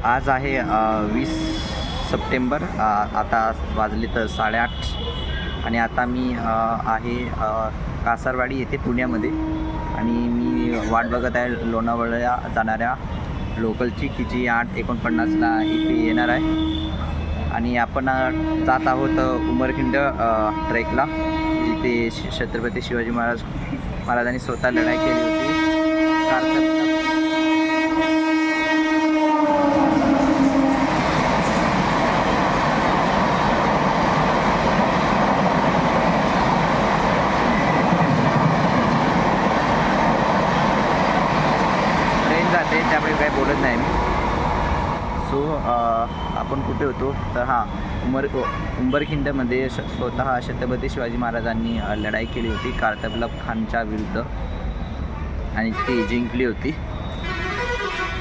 आज आहे 20 सप्टेंबर. आता वाजले तर 8:30 आणि आता मी आहे कासारवाडी येथे पुण्यामध्ये आणि मी वाट बघत आहे लोणावळ्या जाणाऱ्या लोकलची की जी 8:49ला इथे येणार आहे. आणि आपण जात आहोत उमरखिंड ट्रेकला, जिथे छत्रपती शिवाजी महाराजांनी स्वतः लढाई केली होती. ट्रेन जाते त्यामुळे काही बोलत नाही मी. सो आपण कुठे होतो तर हां, उंबरखिंडमध्ये स्वतः छत्रपती शिवाजी महाराजांनी लढाई केली होती कारतबलब खानच्या विरुद्ध आणि ती जिंकली होती.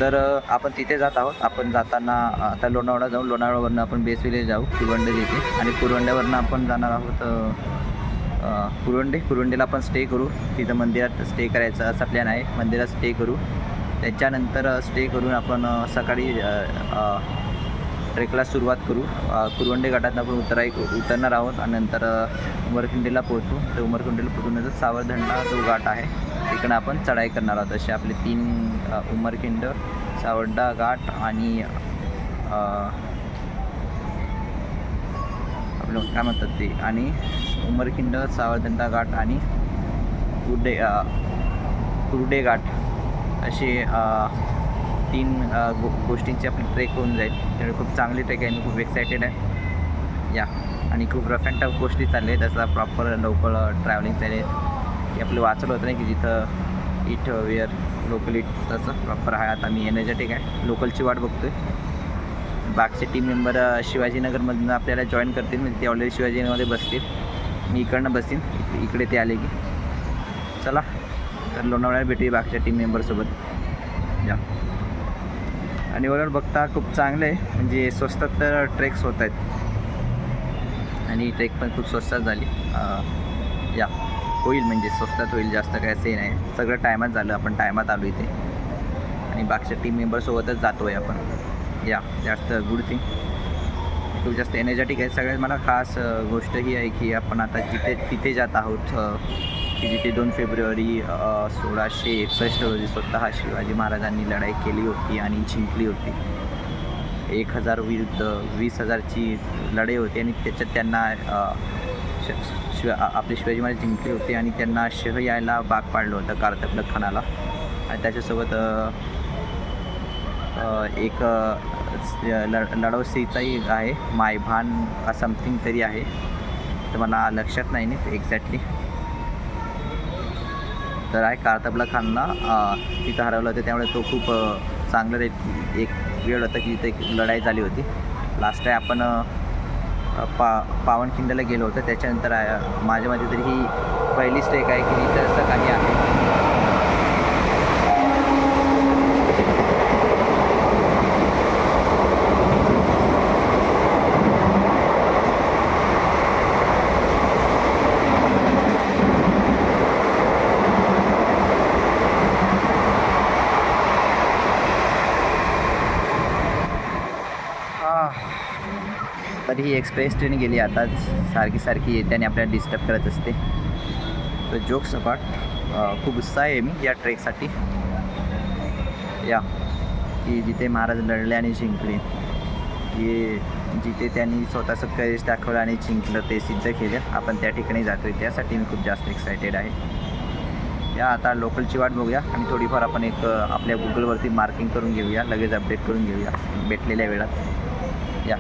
तर आपण तिथे जात आहोत. आपण जाताना आता लोणावळा जाऊ, लोणावळ्यावरनं आपण बेसविले जाऊ कुरवंडे येथे आणि कुरवंड्यावरनं आपण जाणार आहोत कुरवंडेला आपण स्टे करू. तिथं मंदिरात स्टे करायचा असा प्लॅन आहे. मंदिरात स्टे करू, त्याच्यानंतर स्टे करून आपण सकाळी ट्रेकला सुरुवात करू. कुरवंडे घाटात आपण उतरणार आहोत आणि नंतर उमरखिंडीला पोहोचू. तर उमरखिंडीला पोहोचूनंतर सावरधनला जो घाट आहे तिकडं आपण चढाई करणार आहोत. असे आपले 3 उमरखिंड, सावरडा घाट आणि आपलं काय म्हणतात ते, आणि उमरखिंड, सावरधनला घाट आणि कुर्डे घाट असे 3 गोष्टींची आपली ट्रेक होऊन जाईल. त्यामुळे खूप चांगली ट्रेक आहे. मी खूप एक्सायटेड आहे या. आणि खूप रफ अँड टफ गोष्टी चालल्या आहेत. त्याचा प्रॉपर लोकल ट्रॅव्हलिंग चालले आहे की आपलं वाचलं होतं नाही की जिथं इट वेअर लोकल इट तसं प्रॉपर आहे. आता मी एनर्जेटिक आहे, लोकलची वाट बघतो आहे. बाकीचे टीम मेंबर शिवाजीनगरमधून आपल्याला जॉईन करतील, म्हणजे ते ऑलरेडी शिवाजीनगरमध्ये बसतील. मी इकडनं बसीन इकडे ते आले की. चला तर लोणावळ्याला भेटूया बाकीच्या टीम मेंबरसोबत या. आणि ओव्हरऑल बघता खूप चांगलं आहे, म्हणजे स्वस्तात तर ट्रेक्स होत आहेत आणि ट्रेक पण खूप स्वस्तात झाली या. होईल म्हणजे स्वस्तात होईल, जास्त काय असे नाही. सगळं टायमात झालं, आपण टायमात आलो इथे आणि बाकीच्या टीम मेंबरसोबतच जातो आहे आपण या. जास्त गुड थिंग, खूप जास्त एनर्जेटिक आहे. सगळ्यात मला खास गोष्ट ही आहे की आपण आता तिथे जात आहोत की जिथे 2 फेब्रुवारी 1661 रोजी स्वतः शिवाजी महाराजांनी लढाई केली होती आणि जिंकली होती. 1000 विरुद्ध 20,000ची लढाई होती आणि त्याच्यात त्यांना आपले शिवाजी महाराज जिंकले होते आणि त्यांना शह यायला भाग पाडलं होतं कारतबलब खानाला. आणि त्याच्यासोबत एक लढवसीचाही आहे, मायभान समथिंग तरी आहे, तर मला लक्षात नाही नाही एक्झॅक्टली. तर आहे कारतबलब खानला तिथं हरवलं होतं. त्यामुळे तो खूप चांगलं एक वेळ होता की तिथे एक लढाई झाली होती. लास्ट टाईम आपण पावनखिंडला गेलो होतो. त्याच्यानंतर माझ्या मते तरी ही पहिली ट्रेक आहे की इथं असं काही आहे. तर ही एक्सप्रेस ट्रेन गेली आताच, सारखी येते आणि आपल्याला डिस्टर्ब करत असते. तर जोक्स अपार्ट, खूप उत्साह आहे मी या ट्रेकसाठी या, की जिथे महाराज लढले आणि जिंकले, की जिथे त्यांनी स्वतःचं करेज दाखवलं आणि जिंकलं, ते सिद्ध केलं. आपण त्या ठिकाणी जातो आहे, त्यासाठी मी खूप जास्त एक्सायटेड आहे या. आता लोकलची वाट बघूया आणि थोडीफार आपण एक आपल्या गुगलवरती मार्किंग करून घेऊया, लगेच अपडेट करून घेऊया भेटलेल्या वेळात या.